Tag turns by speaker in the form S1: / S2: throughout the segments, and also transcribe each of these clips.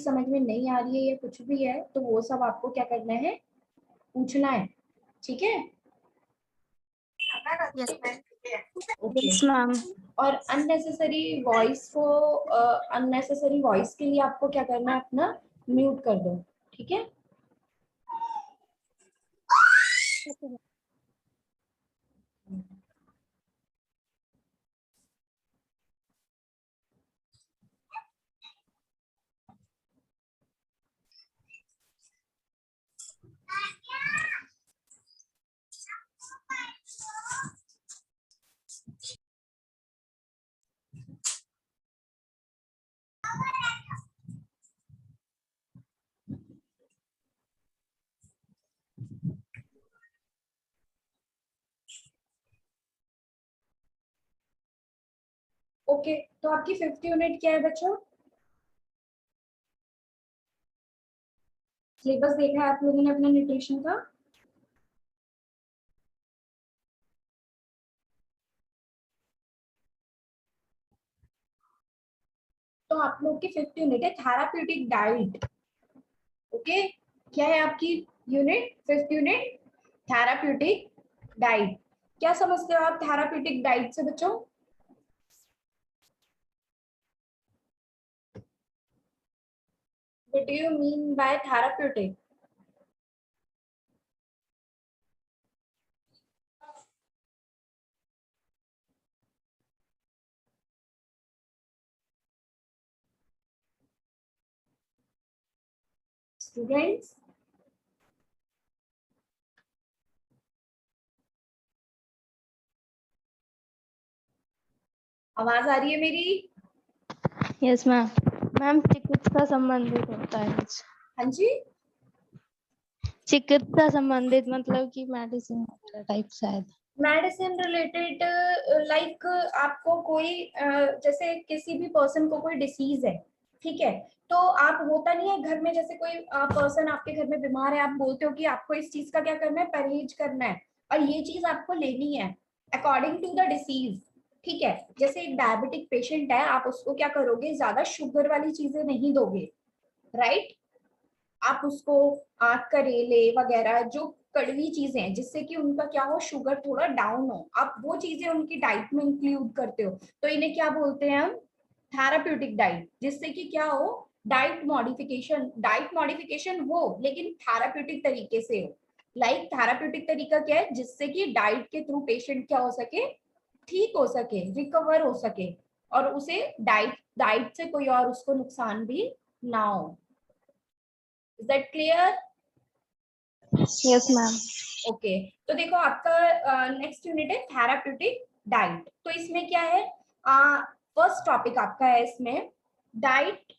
S1: समझ में नहीं आ रही है या कुछ भी है तो वो सब आपको क्या करना है, पूछना है, ठीक है? ओके।
S2: Yes ma'am.
S1: और अननेसेसरी वॉइस के लिए आपको क्या करना है, अपना म्यूट कर दो, ठीक है? ओके, तो आपकी 5th यूनिट क्या है बच्चों? सिलेबस देखा है आप लोगों ने अपने न्यूट्रिशन का? तो आप लोग की 5th यूनिट है थेराप्यूटिक डाइट। ओके, क्या है आपकी unit, 5th unit? Therapeutic diet. क्या समझते हो आप थेराप्यूटिक डाइट से बच्चों? What do you mean by therapeutic? Students, आवाज आ रही है मेरी?
S2: Yes ma'am. मैम चिकित्सा संबंधित होता है कुछ।
S1: हाँ जी,
S2: चिकित्सा संबंधित मतलब कि मेडिसिन वगैरह टाइप शायद।
S1: मेडिसिन रिलेटेड, लाइक आपको कोई जैसे किसी भी पर्सन को कोई डिसीज है, ठीक है? तो आप, होता नहीं है घर में, जैसे कोई पर्सन आपके घर में बीमार है, आप बोलते हो कि आपको इस चीज का क्या करना है, परहेज करना है, और ये चीज आपको लेनी है अकॉर्डिंग टू द डिसीज, ठीक है? जैसे एक डायबिटिक पेशेंट है, आप उसको क्या करोगे, ज्यादा शुगर वाली चीजें नहीं दोगे, राइट? आप उसको करेले वगैरह, जो कड़वी चीजें हैं जिससे कि उनका क्या हो, शुगर थोड़ा डाउन हो, आप वो चीजें उनकी डाइट में इंक्लूड करते हो, तो इन्हें क्या बोलते हैं हम, थेराप्यूटिक डाइट। जिससे कि क्या हो, डाइट मॉडिफिकेशन हो लेकिन थेराप्यूटिक तरीके से हो। लाइक थेराप्यूटिक तरीका क्या है, जिससे कि डाइट के थ्रू पेशेंट क्या हो सके, ठीक हो सके, रिकवर हो सके, और उसे डाइट डाइट से कोई और उसको नुकसान भी ना हो। Is that clear?
S2: Yes ma'am.
S1: Okay, तो देखो आपका नेक्स्ट यूनिट है थेराप्यूटिक डाइट। तो इसमें क्या है, फर्स्ट टॉपिक आपका है इसमें डाइट।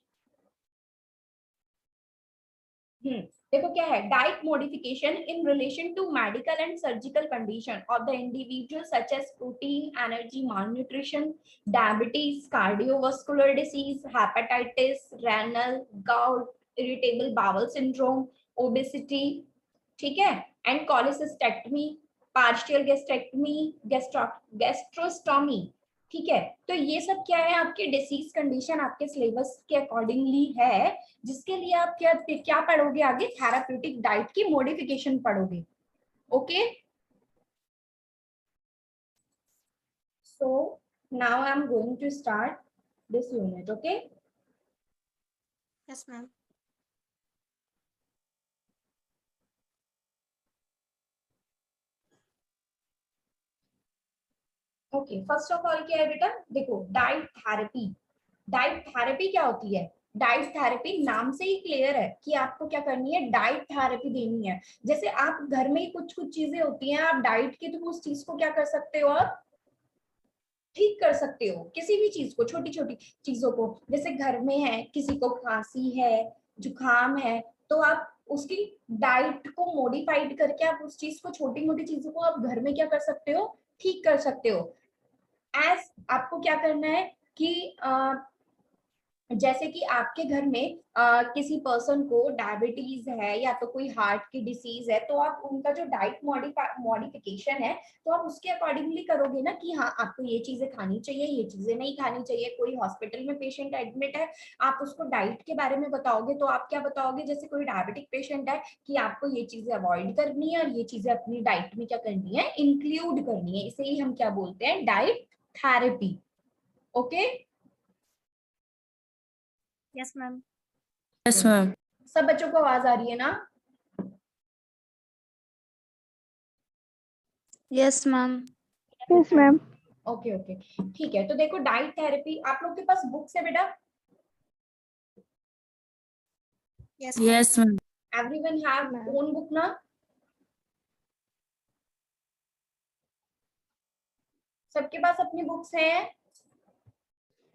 S1: देखो क्या है, diet modification in relation to medical and surgical condition of the individual such as protein energy malnutrition, diabetes, cardiovascular disease, hepatitis, renal, gout, irritable bowel syndrome, obesity, ठीक है, and cholecystectomy, partial gastrectomy, gastrostomy, ठीक है? तो ये सब क्या है, आपके डिसीज कंडीशन आपके सिलेबस के अकॉर्डिंगली है, जिसके लिए आप क्या क्या पढ़ोगे आगे, थेराप्यूटिक डाइट की मॉडिफिकेशन पढ़ोगे। Okay, so now I am going to start this unit. Okay,
S2: yes ma'am.
S1: Okay, first of all क्या है बेटा, देखो डाइट थेरेपी। डाइट थेरेपी क्या होती है, डाइट थेरेपी नाम से ही क्लियर है कि आपको क्या करनी है, डाइट थेरेपी देनी है। जैसे आप घर में ही कुछ कुछ चीजें होती हैं, आप डाइट के थ्रू उस चीज को क्या कर सकते हो, आप ठीक कर सकते हो, किसी भी चीज को, छोटी छोटी चीजों को। जैसे घर में है, किसी को खांसी है, जुकाम है, तो आप उसकी डाइट को मॉडिफाइड करके आप उस चीज को, छोटी मोटी चीजों को आप घर में क्या कर सकते हो, ठीक कर सकते हो। एज आपको क्या करना है कि जैसे कि आपके घर में किसी पर्सन को डायबिटीज है या तो कोई हार्ट की डिसीज है, तो आप उनका जो डाइट मॉडिफिकेशन है तो आप उसके अकॉर्डिंगली करोगे ना कि हाँ आपको ये चीजें खानी चाहिए, ये चीजें नहीं खानी चाहिए। कोई हॉस्पिटल में पेशेंट एडमिट है, आप उसको डाइट के बारे में बताओगे, तो आप क्या बताओगे, जैसे कोई डायबिटिक पेशेंट है कि आपको ये चीजें अवॉइड करनी है और ये चीजें अपनी डाइट में क्या करनी है, इंक्लूड करनी है। इसे ही हम क्या बोलते हैं, diet therapy. Okay.
S3: Yes ma'am.
S4: Yes ma'am.
S1: सब बच्चों को आवाज आ रही है ना?
S3: Yes ma'am.
S2: Yes ma'am.
S1: Okay okay ठीक है। तो देखो डाइट थेरेपी, आप लोग के पास बुक्स है बेटा?
S4: Yes ma'am.
S1: Everyone have
S2: Ma'am.
S1: Own book ना? सबके पास अपनी बुक्स हैं?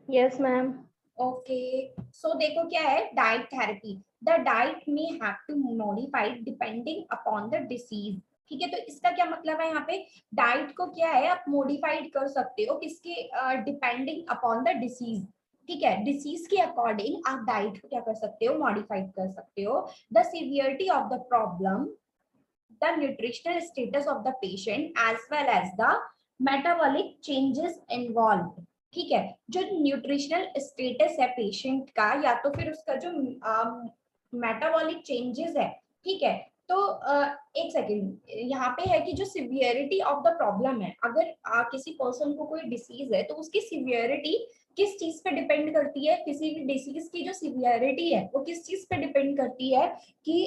S2: Yes ma'am.
S1: ओके। सो देखो क्या है diet therapy, the diet may have to modified depending upon the disease. ठीक है, तो इसका क्या मतलब है, यहाँ पे डाइट को क्या है आप मॉडिफाइड कर सकते हो, किसके, डिपेंडिंग अपॉन द डिसीज। ठीक है, डिसीज के अकॉर्डिंग आप डाइट को क्या कर सकते हो, मॉडिफाइड कर सकते हो। The severity of the problem, the nutritional status of the patient as well as the metabolic changes involve. ठीक है, जो न्यूट्रिशनल स्टेटस है पेशेंट का, या तो फिर उसका जो मेटाबॉलिक चेंजेस है, ठीक है। तो एक सेकेंड, यहाँ पे है कि जो सिवियरिटी ऑफ द प्रॉब्लम है, अगर किसी पर्सन को कोई डिसीज है तो उसकी सिवियरिटी किस चीज पे डिपेंड करती है, किसी भी डिसीज की जो सिवियरिटी है वो किस चीज पे डिपेंड करती है कि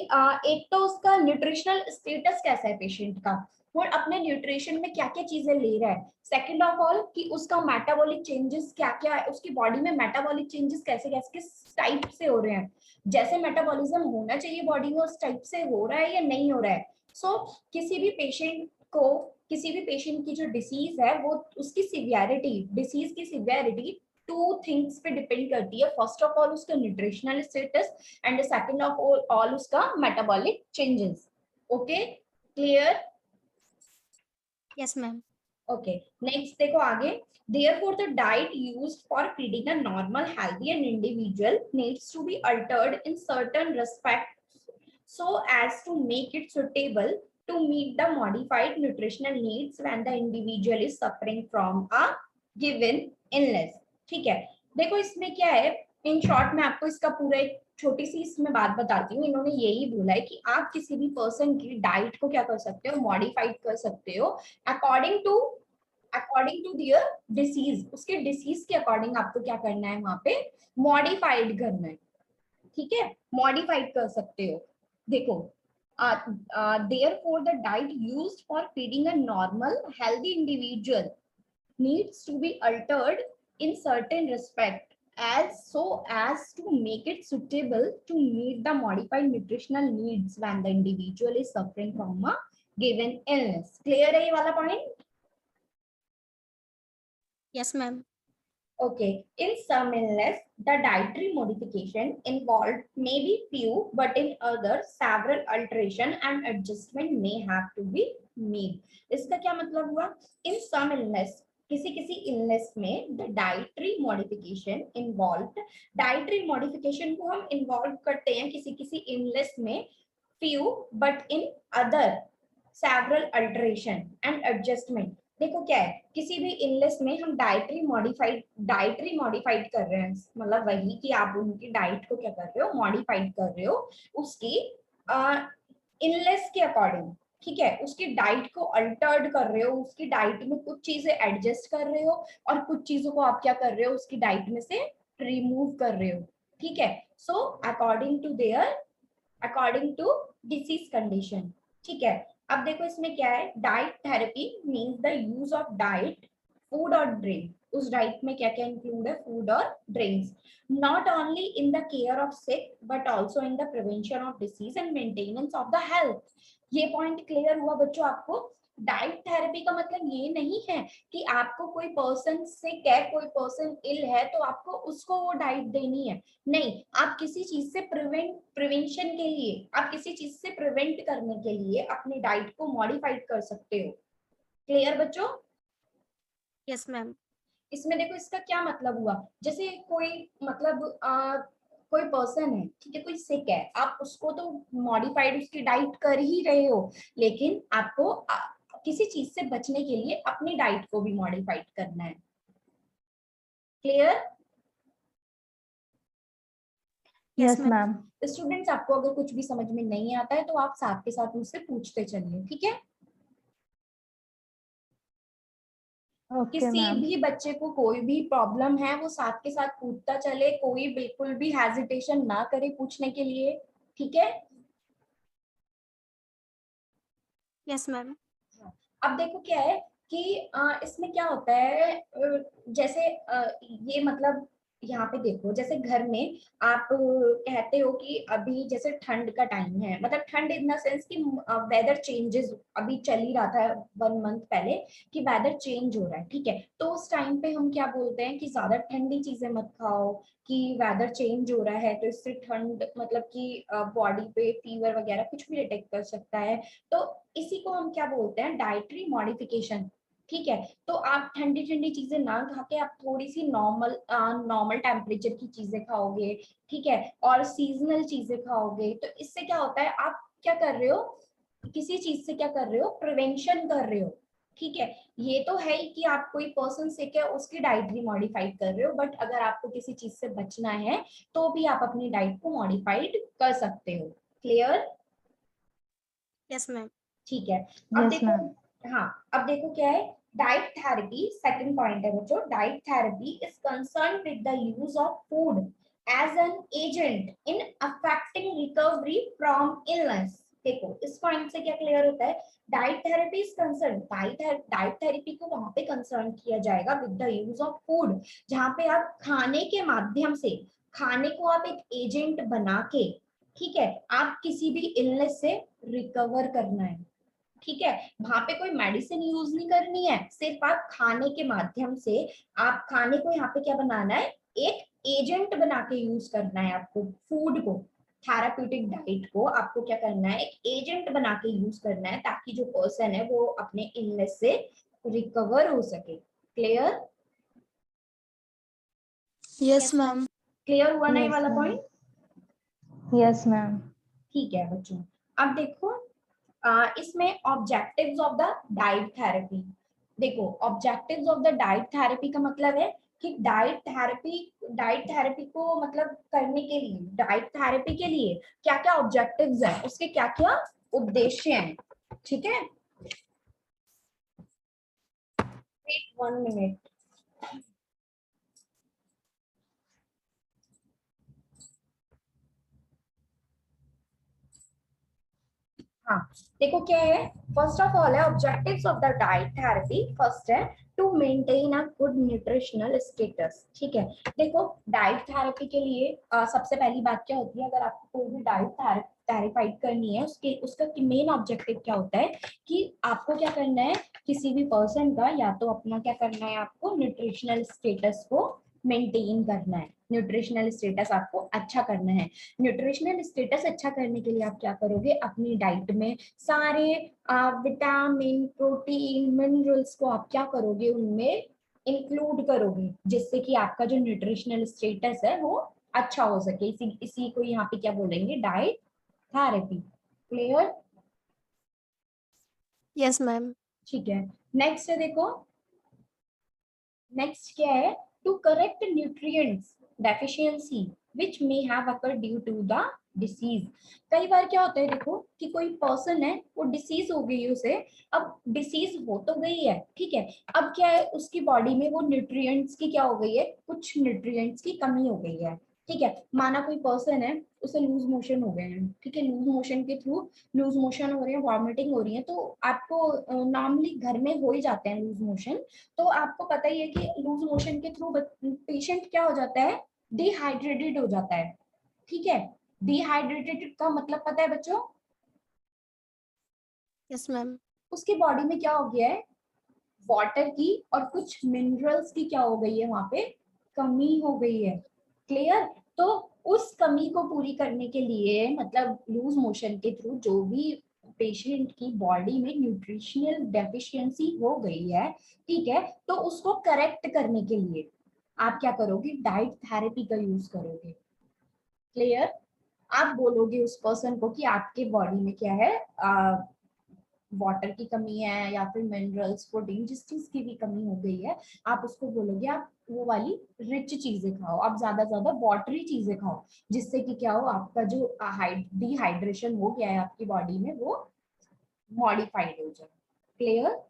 S1: एक तो उसका न्यूट्रिशनल स्टेटस कैसा है पेशेंट का, वो अपने न्यूट्रिशन में क्या क्या चीजें ले रहा है। सेकंड ऑफ ऑल कि उसका मेटाबॉलिक चेंजेस क्या क्या है, उसकी बॉडी में मेटाबॉलिक चेंजेस कैसे कैसे किस टाइप से हो रहे हैं, जैसे मेटाबॉलिज्म होना चाहिए बॉडी में उस टाइप से हो रहा है या नहीं हो रहा है। सो किसी भी पेशेंट को, किसी भी पेशेंट की जो डिसीज है वो उसकी सिवियरिटी, डिसीज की सिवियरिटी टू थिंग्स पे डिपेंड करती है। फर्स्ट ऑफ ऑल उसका nutritional status and second of all उसका metabolic changes. Okay, clear?
S3: Yes ma'am.
S1: Okay, next देखो आगे, therefore the diet used for feeding a normal healthy and individual needs to be altered in certain respects so as to make it suitable to meet the modified nutritional needs when the individual is suffering from a given illness। ठीक है, देखो इसमें क्या है, in short में आपको इसका पूरा एक छोटी सी इसमें बात बताती हूँ। इन्होंने यही बोला है कि आप किसी भी पर्सन की डाइट को क्या कर सकते हो, मॉडिफाइड कर सकते हो अकॉर्डिंग टू दियर डिसीज। उसके डिसीज के अकॉर्डिंग आपको क्या करना है, वहां पे मॉडिफाइड करना है। ठीक है, मॉडिफाइड कर सकते हो। देखो therefore the diet used for feeding a normal healthy individual needs to be altered in certain respect as so as to make it suitable to meet the modified nutritional needs when the individual is suffering from a given illness। clear है ये वाला point?
S3: Yes ma'am.
S1: Okay, in some illness, the dietary modification involved may be few, but in others, several alteration and adjustment may have to be made। इसका क्या मतलब हुआ? In some illness, किसी illness में the dietary modification involved, dietary modification को हम involve करते हैं किसी illness में, few, but in other, several alteration and adjustment। देखो क्या है, किसी भी इलनेस में हम डाइटरी मॉडिफाइड कर रहे हैं, मतलब वही कि आप उनकी डाइट को क्या कर रहे हो, मॉडिफाइड कर रहे हो उसकी इलनेस के अकॉर्डिंग। ठीक है, उसकी डाइट को अल्टर्ड कर रहे हो, उसकी डाइट में कुछ चीजें एडजस्ट कर रहे हो और कुछ चीजों को आप क्या कर रहे हो, उसकी डाइट में से रिमूव कर रहे हो। ठीक है, so according to disease condition. ठीक है, अब देखो इसमें क्या है, diet therapy means the use of diet, food और ड्रिंक। उस डाइट में क्या क्या इंक्लूड है, फूड और drinks, not only in the care of sick but also in the prevention of disease and maintenance of the health. ये point clear हुआ बच्चों आपको? डाइट थेरेपी का मतलब ये नहीं है कि आपको कोई पर्सन सिक है, कोई पर्सन इल है तो आपको उसको वो डाइट देनी है। नहीं, आप किसी चीज से प्रिवेंशन के लिए, आप किसी चीज से प्रिवेंट करने के लिए अपनी डाइट को मॉडिफाइड कर सकते हो। क्लियर बच्चों?
S3: Yes ma'am.
S1: इसमें देखो इसका क्या मतलब हुआ, जैसे कोई मतलब कोई पर्सन है, ठीक है, कोई सिक है, आप उसको तो मॉडिफाइड उसकी डाइट कर ही रहे हो, लेकिन आपको किसी चीज से बचने के लिए अपनी डाइट को भी मॉडिफाइड करना है। क्लियर?
S2: Yes ma'am.
S1: स्टूडेंट्स, आपको अगर कुछ भी समझ में नहीं आता है तो आप साथ के साथ मुझसे पूछते चलिए, ठीक है?
S2: ओके
S1: किसी
S2: मैम।
S1: भी बच्चे को कोई भी प्रॉब्लम है वो साथ के साथ पूछता चले, कोई बिल्कुल भी हेजिटेशन ना करे पूछने के लिए, ठीक है?
S3: Yes ma'am.
S1: अब देखो क्या है कि इसमें क्या होता है, जैसे ये मतलब यहाँ पे देखो, जैसे घर में आप कहते हो कि अभी जैसे ठंड का टाइम है, मतलब ठंड इन द सेंस कि वेदर चेंजेस अभी चल ही रहा था 1 मंथ पहले कि वेदर चेंज हो रहा है, ठीक है? तो उस टाइम पे हम क्या बोलते हैं कि ज्यादा ठंडी चीजें मत खाओ, कि वेदर चेंज हो रहा है तो इससे ठंड मतलब कि बॉडी पे फीवर वगैरह कुछ भी अटैक कर सकता है। तो इसी को हम क्या बोलते हैं, डाइटरी मॉडिफिकेशन, ठीक है? तो आप ठंडी ठंडी चीजें ना खा के आप थोड़ी सी नॉर्मल टेम्परेचर की चीजें खाओगे, ठीक है, और सीजनल चीजें खाओगे, तो इससे क्या होता है, आप क्या कर रहे हो, किसी चीज से क्या कर रहे हो, प्रिवेंशन कर रहे हो, ठीक है? ये तो है ही कि आप कोई पर्सन से क्या उसकी डाइट भी मॉडिफाइड कर रहे हो, बट अगर आपको किसी चीज से बचना है तो भी आप अपनी डाइट को मॉडिफाइड कर सकते हो। क्लियर?
S3: Yes ma'am.
S1: ठीक है। अब
S2: यस
S1: देखो,
S2: मैम।
S1: हाँ, अब देखो क्या है, डाइट थेरेपी सेकंड पॉइंट है बच्चों, diet therapy is concern with the use of food as an agent in affecting recovery from illness. देखो इस पॉइंट से क्या क्लियर होता है, diet therapy is concern, diet therapy को वहां पे कंसर्न किया जाएगा with the use of food, जहां पे आप खाने के माध्यम से, खाने को आप एक एजेंट बना के, ठीक है, आप किसी भी इलनेस से रिकवर करना है, ठीक है? वहां पे कोई मेडिसिन यूज नहीं करनी है, सिर्फ आप खाने के माध्यम से, आप खाने को यहाँ पे क्या बनाना है, एक एजेंट बना के यूज करना है आपको, फूड को, थेराप्यूटिक डाइट को आपको क्या करना है, एक एजेंट बना के यूज करना है, ताकि जो पर्सन है वो अपने इलनेस से रिकवर हो सके। क्लियर?
S3: Yes ma'am.
S1: क्लियर हुआ ना ये
S2: यस
S1: वाला
S2: मैम।
S1: पॉइंट?
S2: Yes ma'am.
S1: ठीक है बच्चों, अब देखो इसमें objectives of the diet therapy, देखो objectives of the diet therapy का मतलब है कि डाइट थेरेपी को मतलब करने के लिए, डाइट थेरेपी के लिए क्या क्या ऑब्जेक्टिव्स हैं, उसके क्या क्या उद्देश्य हैं, ठीक है? Wait 1 minute. हाँ, देखो क्या है, फर्स्ट ऑफ ऑल है objectives of the diet therapy, first है to maintain a good nutritional status, ठीक है? देखो डाइट थेरेपी के लिए सबसे पहली बात क्या होती है, अगर आपको कोई भी डाइट थेरेपाइड करनी है, उसके उसका मेन ऑब्जेक्टिव क्या होता है कि आपको क्या करना है, किसी भी पर्सन का या तो अपना क्या करना है, आपको न्यूट्रिशनल स्टेटस को मेंटेन करना है, न्यूट्रिशनल स्टेटस आपको अच्छा करना है। न्यूट्रिशनल स्टेटस अच्छा करने के लिए आप क्या करोगे, अपनी डाइट में सारे विटामिन, प्रोटीन, मिनरल्स को आप क्या करोगे, उनमें इंक्लूड करोगे, जिससे कि आपका जो न्यूट्रिशनल स्टेटस है वो अच्छा हो सके। इसी इसी को यहाँ पे क्या बोलेंगे, diet therapy. Clear?
S3: Yes ma'am.
S1: ठीक है। नेक्स्ट है देखो, नेक्स्ट क्या है, to correct nutrients deficiency which may have occurred due to the disease. कई बार क्या होता है देखो कि कोई पर्सन है, वो डिसीज हो गई है उसे, अब डिसीज हो तो गई है, ठीक है, अब क्या है उसकी बॉडी में वो न्यूट्रिएंट्स की क्या हो गई है, कुछ न्यूट्रिएंट्स की कमी हो गई है, ठीक है? माना कोई पर्सन है, उसे लूज मोशन हो गए हैं, ठीक है, लूज मोशन के थ्रू, लूज मोशन हो रही है, वॉमिटिंग हो रही है, तो आपको नॉर्मली घर में हो ही जाते हैं लूज मोशन, तो आपको पता ही है कि लूज मोशन के थ्रू पेशेंट क्या हो जाता है, डिहाइड्रेटेड हो जाता है, ठीक है? डिहाइड्रेटेड का मतलब पता है बच्चों?
S3: Yes ma'am.
S1: उसकी बॉडी में क्या हो गया है, वाटर की और कुछ मिनरल्स की क्या हो गई है, वहां पे कमी हो गई है। क्लियर? तो उस कमी को पूरी करने के लिए, मतलब लूज मोशन के थ्रू जो भी पेशेंट की बॉडी में न्यूट्रिशनल डेफिशिएंसी हो गई है, ठीक है, तो उसको करेक्ट करने के लिए आप क्या करोगे, डाइट थेरेपी का यूज करोगे। क्लियर? आप बोलोगे उस पर्सन को कि आपके बॉडी में क्या है, वाटर की कमी है या फिर मिनरल्स, प्रोटीन, जिस चीज की भी कमी हो गई है, आप उसको बोलोगे आप वो वाली रिच चीजें खाओ, आप ज्यादा वाटरी चीजें खाओ, जिससे कि क्या हो, आपका जो डिहाइड्रेशन हो गया है आपकी बॉडी में वो मॉडिफाइड हो जाए। Clear?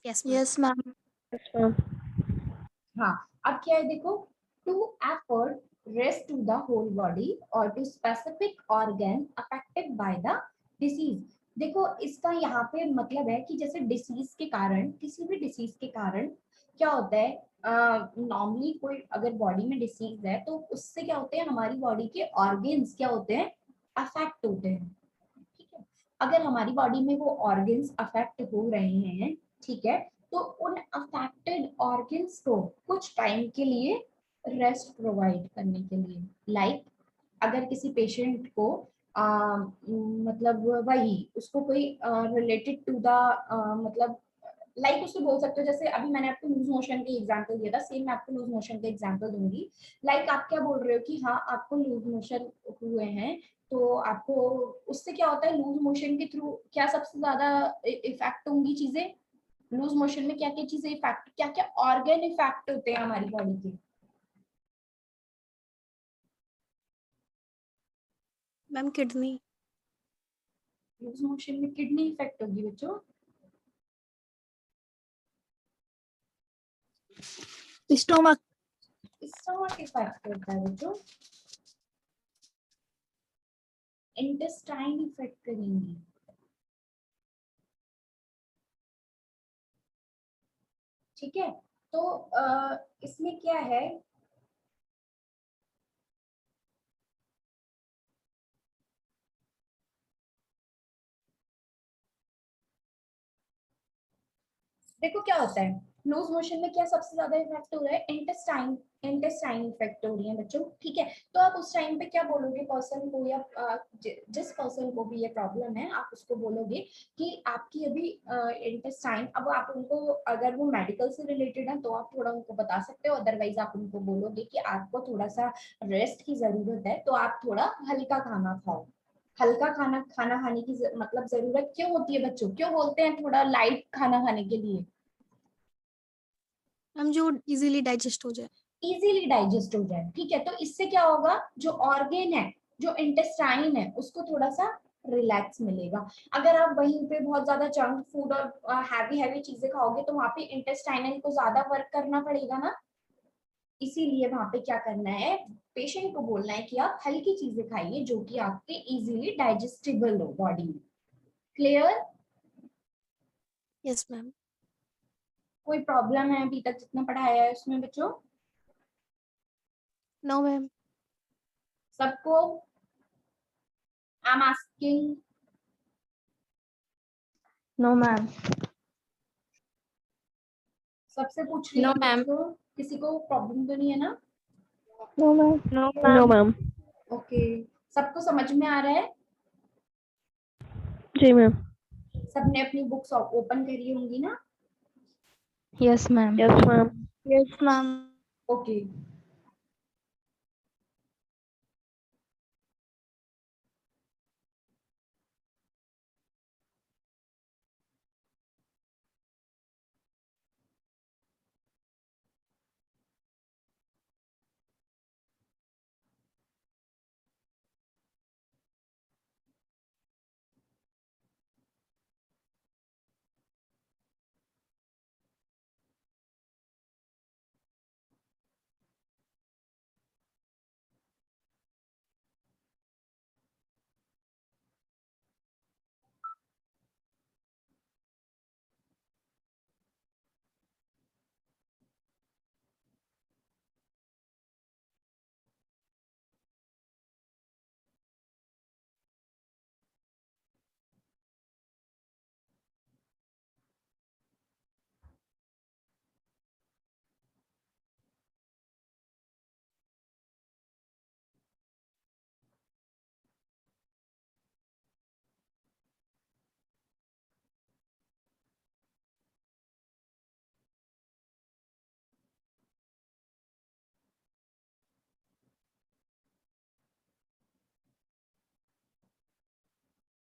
S3: Yes, ma'am. Yes, ma'am.
S2: Yes, ma'am.
S1: हाँ, अब क्या है देखो, to afford rest to the whole body और to specific organ affected by the disease. देखो इसका यहाँ पे मतलब है कि जैसे डिसीज के कारण, किसी भी डिसीज के कारण क्या होता है, नॉर्मली कोई अगर बॉडी में डिसीज है तो उससे क्या होते हैं, हमारी बॉडी के ऑर्गन्स क्या होते हैं, अफेक्ट होते हैं। ठीक है, अगर हमारी बॉडी में वो ऑर्गन्स अफेक्ट हो रहे हैं, ठीक है, तो उन अफेक्टेड ऑर्गन्स को कुछ टाइम के लिए रेस्ट प्रोवाइड करने के लिए, लाइक अगर किसी पेशेंट को मतलब वही उसको कोई रिलेटेड टू द मतलब लाइक उसको बोल सकते हो, जैसे अभी मैंने आपको लूज मोशन का एग्जांपल दिया था, सेम मैं आपको लूज मोशन का एग्जांपल दूंगी। लाइक आप क्या बोल रहे हो कि हाँ आपको लूज मोशन हुए हैं, तो आपको उससे क्या होता है, लूज मोशन के थ्रू क्या सबसे ज्यादा इफेक्ट होंगी चीजें, लूज मोशन में क्या क्या चीजें इफेक्ट, क्या क्या ऑर्गन इफेक्ट होते हैं हमारी बॉडी के।
S3: Ma'am, kidney.
S1: लूज मोशन में किडनी इफेक्ट होगी बच्चों,
S3: Stomach.
S1: स्टमक इफेक्ट होता है बच्चों, इंटेस्टाइन इफेक्ट करेंगी। ठीक है, तो इसमें क्या है, देखो क्या होता है, लूज मोशन में क्या सबसे ज्यादा इफेक्ट हो रहा है, इंटेस्टाइन इफेक्ट हो रही है बच्चों। ठीक है, तो आप उस टाइम पे क्या बोलोगे पर्सन को, या जिस पर्सन को भी ये प्रॉब्लम है आप उसको बोलोगे कि आपकी अभी इंटेस्टाइन, अब आप उनको अगर वो मेडिकल से रिलेटेड है तो आप थोड़ा उनको बता सकते हो, अदरवाइज आप उनको बोलोगे कि आपको थोड़ा सा रेस्ट की जरूरत है, तो आप थोड़ा हल्का खाना खाओ। हल्का खाना खाना खाने की मतलब जरूरत क्यों होती है बच्चों, क्यों बोलते हैं थोड़ा लाइट खाना खाने के लिए,
S3: मैम जो इजीली डाइजेस्ट हो जाए।
S1: इजीली डाइजेस्ट हो जाए। ठीक है, तो इससे क्या होगा, जो ऑर्गेन है, जो इंटेस्टाइन है, उसको थोड़ा सा रिलैक्स मिलेगा। अगर आप वहीं पे बहुत ज्यादा जंक फूड और हैवी हैवी चीजें खाओगे तो वहां पे इंटेस्टाइनल को ज्यादा वर्क करना पड़ेगा ना, इसीलिए वहां पे क्या करना है, पेशेंट को बोलना है कि आप हल्की चीजें खाइए जो कि आपके इजीली डाइजेस्टेबल हो बॉडी में। क्लियर?
S3: Yes ma'am.
S1: कोई प्रॉब्लम है अभी तक जितना पढ़ाया है उसमें बच्चों
S3: नो मैम।
S1: सबको? I am asking.
S2: No, ma'am.
S1: सबसे पूछ रही
S3: नो
S1: हूँ
S3: मैम।
S1: बच्चों, किसी को प्रॉब्लम तो नहीं है ना?
S2: No, ma'am.
S3: No
S2: No,
S3: ma'am.
S2: ma'am.
S1: Okay, सबको समझ में आ रहा है?
S2: जी मैम.
S1: सबने अपनी बुक्स ओपन करी होंगी ना?
S2: Yes, ma'am. Yes, ma'am.
S3: Yes ma'am.
S1: Okay,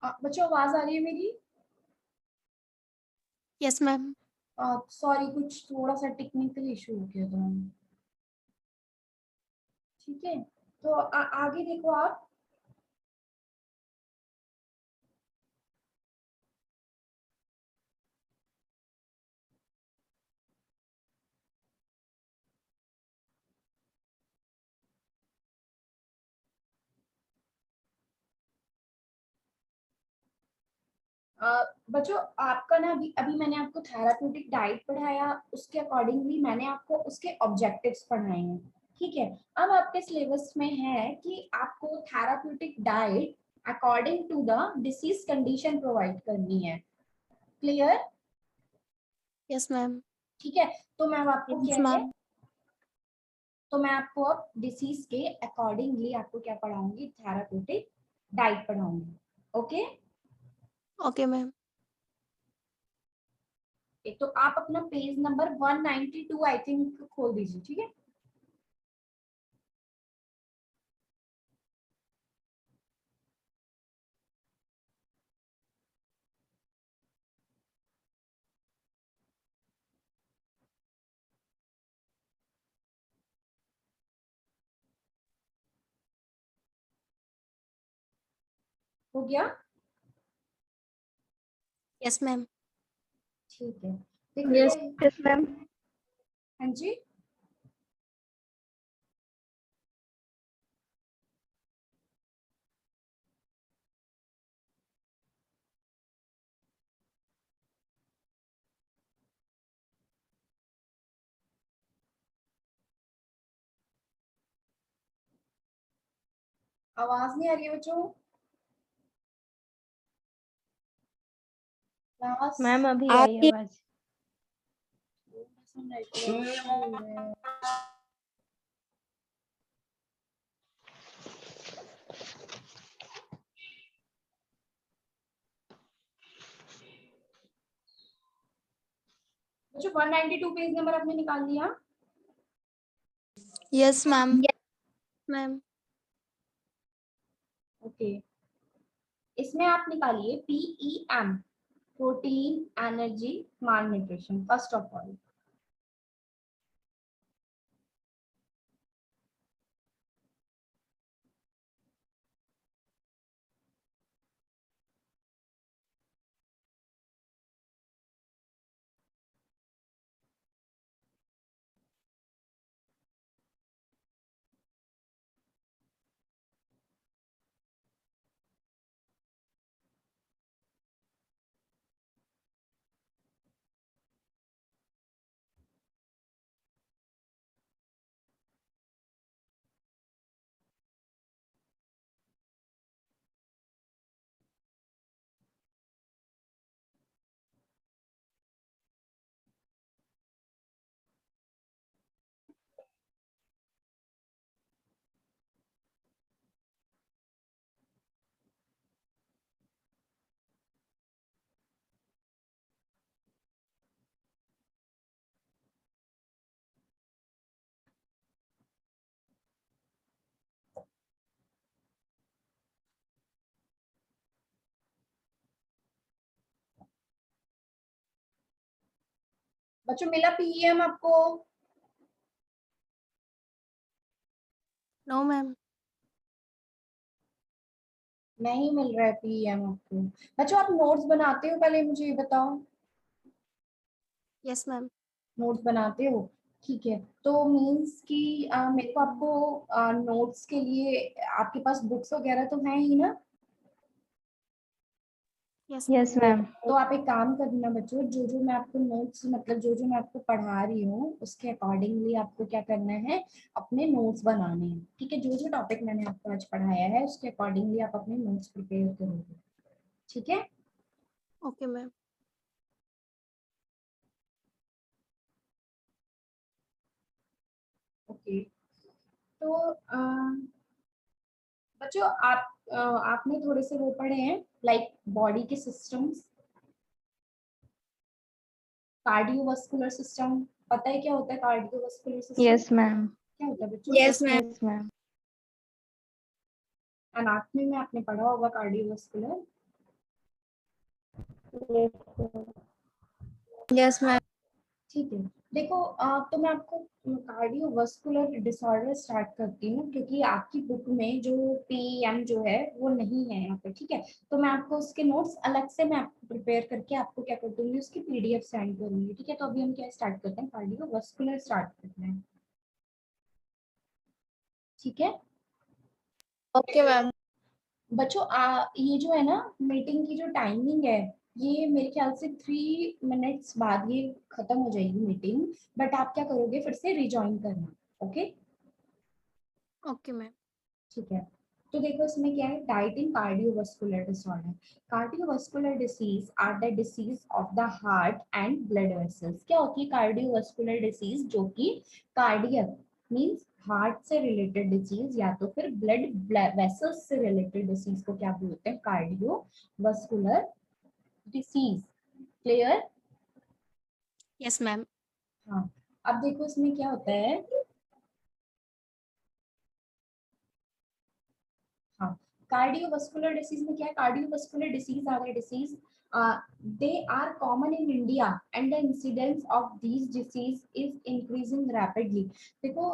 S1: बच्चों आवाज आ रही है मेरी?
S3: Yes, ma'am.
S1: सॉरी, कुछ थोड़ा सा टेक्निकल इशू हो गया था। ठीक है, तो आगे देखो आप। बच्चों आपका ना अभी अभी मैंने आपको थेराप्यूटिक डाइट पढ़ाया, उसके अकॉर्डिंगली मैंने आपको उसके ऑब्जेक्टिव्स पढ़ाए हैं। ठीक है, अब आपके सिलेबस में है कि आपको therapeutic diet according to the disease condition provide करनी है। क्लियर?
S3: Yes, ma'am.
S1: ठीक है, तो मैं अब आपको
S3: Yes,
S1: क्या है,
S3: ma'am.
S1: तो मैं आपको अब डिसीज के अकॉर्डिंगली आपको क्या पढ़ाऊंगी, थेराप्यूटिक डाइट पढ़ाऊंगी। ओके?
S3: Okay, ma'am.
S1: तो आप अपना पेज नंबर 192 आई थिंक खोल दीजिए। ठीक है, हो गया?
S3: Yes, ma'am.
S1: ठीक है, देखिए।
S4: Yes.
S2: Yes, ma'am.
S1: हाँ जी, आवाज नहीं आ रही है बच्चों? क्लास
S2: मैम अभी
S3: आ
S2: आई आवाज।
S1: बच्चों 192 पेज नंबर आपने निकाल लिया?
S3: Yes, ma'am. Yes, ma'am.
S1: Okay, इसमें आप निकालिए PEM, protein energy mall nutrition, first of all. बच्चों मिला PEM आपको?
S3: No, ma'am.
S1: नहीं मिल रहा है PEM आपको? बच्चों आप नोट्स बनाते हो, पहले मुझे ये बताओ।
S3: Yes, ma'am.
S1: नोट्स बनाते हो? ठीक है, तो मीन्स कि मेरे को आपको नोट्स के लिए आपके पास बुक्स वगैरह तो है ही ना?
S3: Yes,
S2: yes
S3: ma'am.
S2: मैम।
S1: तो आप एक काम करना बच्चों, जो जो मैं आपको नोट्स मतलब जो जो मैं आपको पढ़ा रही हूँ उसके अकॉर्डिंगली आपको क्या करना है, अपने नोट्स बनाने हैं। ठीक है, जो जो टॉपिक मैंने आपको आज पढ़ाया है उसके अकॉर्डिंगली आप अपने नोट्स प्रिपेयर करोगे। ठीक है?
S3: Okay, ma'am.
S1: ओके, तो बच्चों आपने थोड़े से वो पढ़े हैं, लाइक बॉडी के सिस्टम्स, कार्डियोवास्कुलर सिस्टम। पता है क्या होता है कार्डियोवास्कुलर सिस्टम?
S2: Yes ma'am.
S1: क्या होता है बच्चों?
S3: Yes, ma'am.
S2: Yes ma'am.
S1: Anatomy में आपने पढ़ा होगा कार्डियोवास्कुलर।
S3: Yes, ma'am.
S1: ठीक है, देखो तो मैं आपको कार्डियोवास्कुलर डिसऑर्डर स्टार्ट करती हूँ, क्योंकि आपकी बुक में जो पीएम जो है वो नहीं है यहाँ पे, ठीक है। तो मैं आपको उसके नोट्स अलग से मैं आपको प्रिपेयर करके आपको क्या कर दूंगी, उसकी पीडीएफ सेंड करूंगी, ठीक है। तो अभी हम क्या स्टार्ट करते हैं, कार्डियोवास्कुलर स्टार्ट करते हैं, ठीक है।
S3: Okay, ma'am.
S1: बच्चों ये जो है ना मीटिंग की जो टाइमिंग है, ये मेरे ख्याल से 3 मिनट्स बाद ये खत्म हो जाएगी मीटिंग, बट आप क्या करोगे, फिर से रिज्वाइन करना, ओके।
S3: Okay, ma'am.
S1: ठीक है, तो देखो इसमें क्या है, diet in cardiovascular disorder. Cardiovascular disease are the disease of the heart and blood vessels. क्या होती है कार्डियोवास्कुलर डिसीज, जो कि कार्डियक मींस हार्ट से रिलेटेड डिजीज या तो फिर ब्लड वेसल्स से रिलेटेड डिसीज को क्या बोलते हैं, cardiovascular disease. Clear?
S3: Yes, ma'am.
S1: हाँ, अब देखो इसमें क्या होता है, हाँ, कार्डियोवास्कुलर डिसीज में क्या है, cardiovascular disease are the disease they are common in India and the incidence of these disease is increasing rapidly. देखो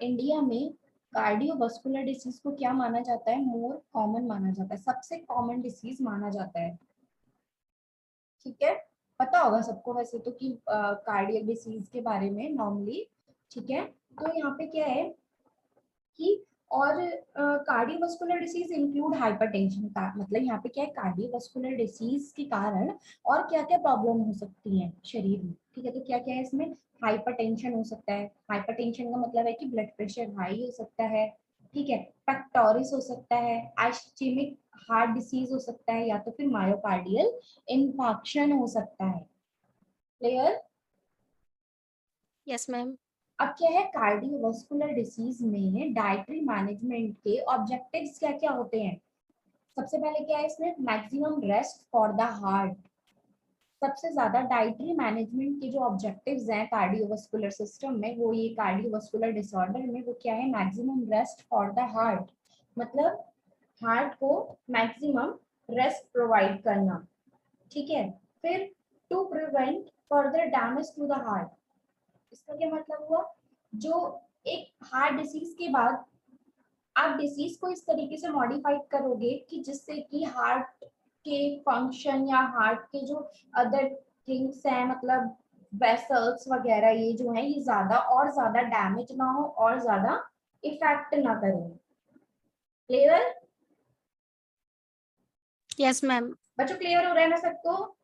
S1: इंडिया में कार्डियोवास्कुलर डिसीज को क्या माना जाता है, मोर कॉमन माना जाता है, सबसे कॉमन डिसीज माना जाता है, ठीक है। पता होगा सबको वैसे तो कि कार्डियक डिसीज के बारे में नॉर्मली, ठीक है। तो यहाँ पे क्या है कि और कार्डियोवास्कुलर डिसीज इंक्लूड हाइपरटेंशन का, मतलब यहाँ पे क्या है, कार्डियोवास्कुलर डिसीज के कारण और क्या क्या प्रॉब्लम हो सकती हैं शरीर में, ठीक है। तो क्या क्या है इसमें, हाइपरटेंशन हो सकता है, हाइपरटेंशन का मतलब है कि ब्लड प्रेशर हाई हो सकता है, ठीक है। पेक्टोरिस हो सकता है, आइस्चेमिक हार्ट डिसीज हो सकता है, या तो फिर मायोकार्डियल इन्फार्क्शन हो सकता है। क्लियर?
S3: Yes, ma'am.
S1: अब क्या है, कार्डियोवास्कुलर डिसीज में डाइटरी मैनेजमेंट के ऑब्जेक्टिव्स क्या क्या होते हैं। सबसे पहले क्या है इसमें, maximum rest for the heart. सबसे ज्यादा डाइटरी मैनेजमेंट के जो ऑब्जेक्टिव्स हैं कार्डियोवास्कुलर सिस्टम में, वो ये कार्डियोवास्कुलर डिसऑर्डर में वो क्या है, maximum rest for the heart, मतलब हार्ट को मैक्सिमम रेस्ट प्रोवाइड करना, ठीक है। फिर to prevent further damage to the heart. इसका क्या मतलब हुआ, जो एक हार्ट डिसीज के बाद आप डिसीज को इस तरीके से मॉडिफाइड करोगे कि जिससे कि हार्ट के फंक्शन या हार्ट के जो अदर थिंग्स हैं, मतलब वेसल्स वगैरह ये जो है, ये ज्यादा और ज्यादा डैमेज ना हो और ज्यादा इफेक्ट ना करें। क्लियर?
S3: Yes, ma'am.
S1: बच्चों क्लियर हो रहा है ना सबको?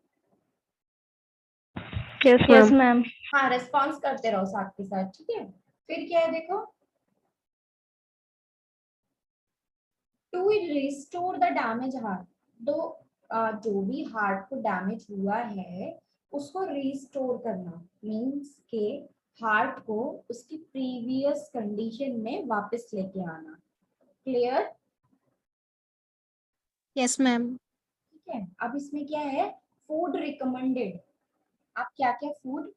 S2: Yes,
S3: Yes,
S2: ma'am.
S1: हाँ, रेस्पॉन्स करते रहो साथ के साथ, ठीक है। फिर क्या है देखो, to restore the damage heart. तो जो भी हार्ट को डैमेज हुआ है उसको रिस्टोर करना, मींस के हार्ट को उसकी प्रीवियस कंडीशन में वापस लेके आना। क्लियर?
S3: yes, ma'am.
S1: ठीक है, अब इसमें क्या है, फूड रिकमेंडेड। आप क्या क्या फूड